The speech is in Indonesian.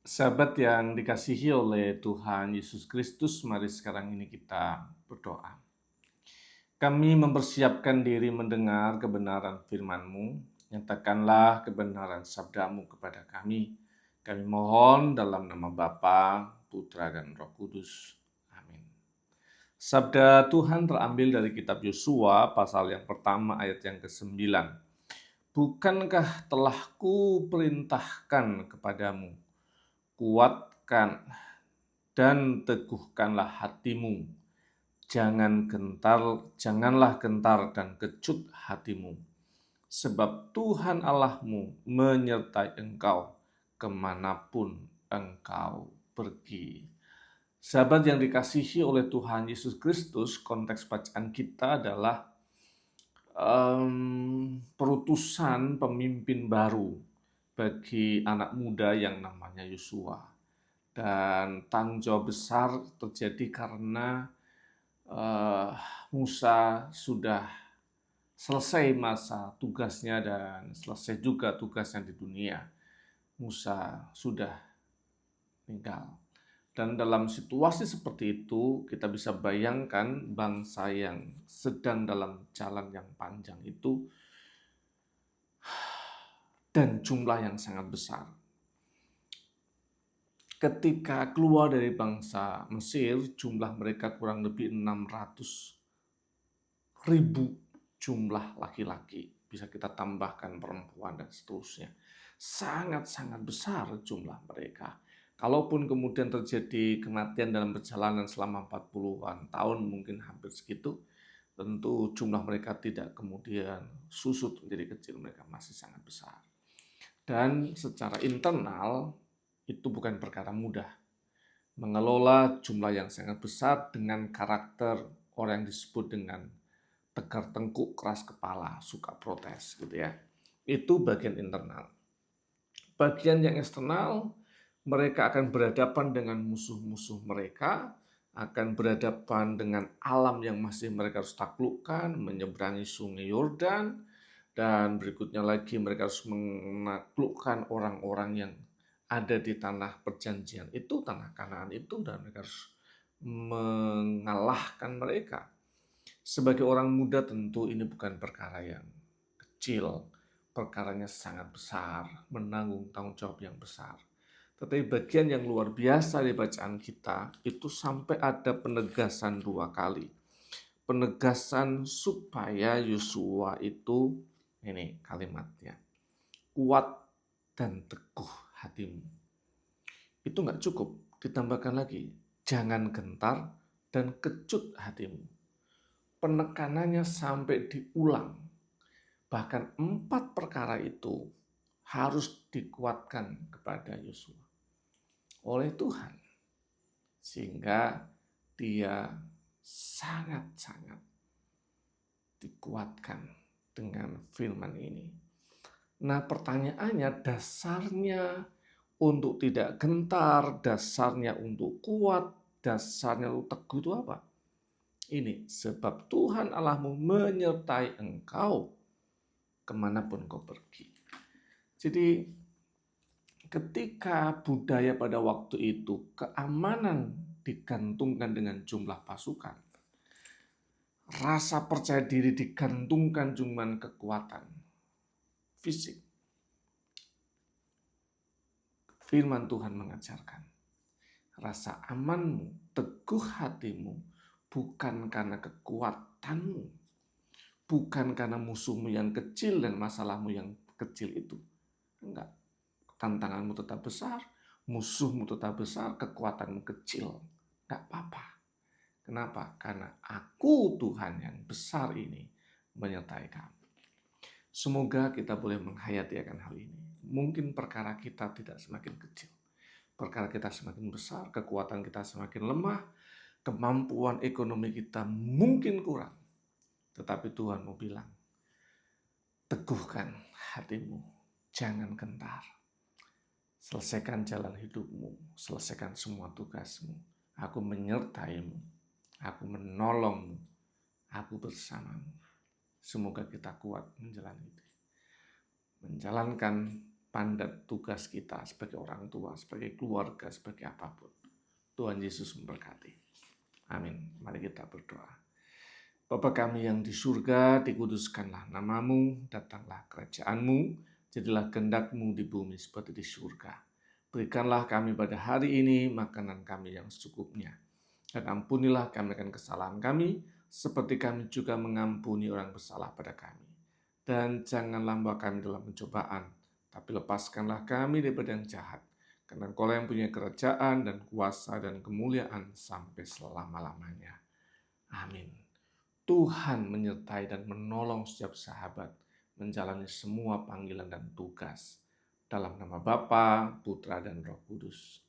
Sahabat yang dikasihi oleh Tuhan Yesus Kristus, mari sekarang ini kita berdoa. Kami mempersiapkan diri mendengar kebenaran firman-Mu. Nyatakanlah kebenaran sabda-Mu kepada kami. Kami mohon dalam nama Bapa, Putra, dan Roh Kudus. Amin. Sabda Tuhan terambil dari kitab Yosua, pasal yang pertama ayat yang ke-9. Bukankah telah kuperintahkan kepadamu, kuatkan dan teguhkanlah hatimu. Janganlah gentar dan kecut hatimu. Sebab Tuhan Allahmu menyertai engkau kemanapun engkau pergi. Sahabat yang dikasihi oleh Tuhan Yesus Kristus, konteks bacaan kita adalah perutusan pemimpin baru bagi anak muda yang namanya Yosua. Dan tanggung jawab besar terjadi karena Musa sudah selesai masa tugasnya dan selesai juga tugasnya di dunia. Musa sudah meninggal. Dan dalam situasi seperti itu, kita bisa bayangkan bangsa yang sedang dalam jalan yang panjang itu dan jumlah yang sangat besar. Ketika keluar dari bangsa Mesir, jumlah mereka kurang lebih 600.000 jumlah laki-laki. Bisa kita tambahkan perempuan dan seterusnya. Sangat-sangat besar jumlah mereka. Kalaupun kemudian terjadi kematian dalam perjalanan selama 40-an tahun, mungkin hampir segitu, tentu jumlah mereka tidak kemudian susut menjadi kecil, mereka masih sangat besar. Dan secara internal, itu bukan perkara mudah. Mengelola jumlah yang sangat besar dengan karakter orang yang disebut dengan tegar tengkuk, keras kepala, suka protes gitu ya. Itu bagian internal. Bagian yang eksternal, mereka akan berhadapan dengan musuh-musuh mereka, akan berhadapan dengan alam yang masih mereka harus taklukkan, menyeberangi sungai Yordan, dan berikutnya lagi mereka harus menaklukkan orang-orang yang ada di tanah perjanjian itu, tanah Kanaan itu, dan mereka harus mengalahkan mereka. Sebagai orang muda tentu ini bukan perkara yang kecil, perkaranya sangat besar, menanggung tanggung jawab yang besar. Tetapi bagian yang luar biasa di bacaan kita itu sampai ada penegasan 2 kali. Penegasan supaya Yosua itu, ini kalimatnya, kuat dan teguh hatimu. Itu nggak cukup, ditambahkan lagi, jangan gentar dan kecut hatimu. Penekanannya sampai diulang. Bahkan 4 perkara itu harus dikuatkan kepada Yosua oleh Tuhan. Sehingga dia sangat-sangat dikuatkan dengan firman ini. Nah, pertanyaannya, dasarnya untuk tidak gentar, dasarnya untuk kuat, dasarnya untuk teguh itu apa? Ini, sebab Tuhan Allahmu menyertai engkau kemanapun kau pergi. Jadi ketika budaya pada waktu itu keamanan digantungkan dengan jumlah pasukan, rasa percaya diri digantungkan dengan kekuatan fisik. Firman Tuhan mengajarkan, rasa amanmu, teguh hatimu, bukan karena kekuatanmu, bukan karena musuhmu yang kecil dan masalahmu yang kecil itu. Enggak. Tantanganmu tetap besar, musuhmu tetap besar, kekuatanmu kecil. Enggak apa-apa. Kenapa? Karena aku Tuhan yang besar ini menyertai kamu. Semoga kita boleh menghayati akan hal ini. Mungkin perkara kita tidak semakin kecil. Perkara kita semakin besar, kekuatan kita semakin lemah, kemampuan ekonomi kita mungkin kurang. Tetapi Tuhan mau bilang, teguhkan hatimu, jangan gentar. Selesaikan jalan hidupmu, selesaikan semua tugasmu. Aku menyertaimu, aku menolongmu, aku bersamamu. Semoga kita kuat menjalankan mandat tugas kita sebagai orang tua, sebagai keluarga, sebagai apapun. Tuhan Yesus memberkati. Amin. Mari kita berdoa. Bapa kami yang di surga, dikuduskanlah namamu, datanglah kerajaanmu, jadilah kehendak-Mu di bumi seperti di surga. Berikanlah kami pada hari ini makanan kami yang secukupnya. Dan ampunilah kami akan kesalahan kami, seperti kami juga mengampuni orang bersalah pada kami. Dan janganlah membawa kami dalam pencobaan, tapi lepaskanlah kami daripada yang jahat. Karena Engkau yang punya kerajaan dan kuasa dan kemuliaan sampai selama-lamanya. Amin. Tuhan menyertai dan menolong setiap sahabat menjalani semua panggilan dan tugas. Dalam nama Bapa, Putra, dan Roh Kudus.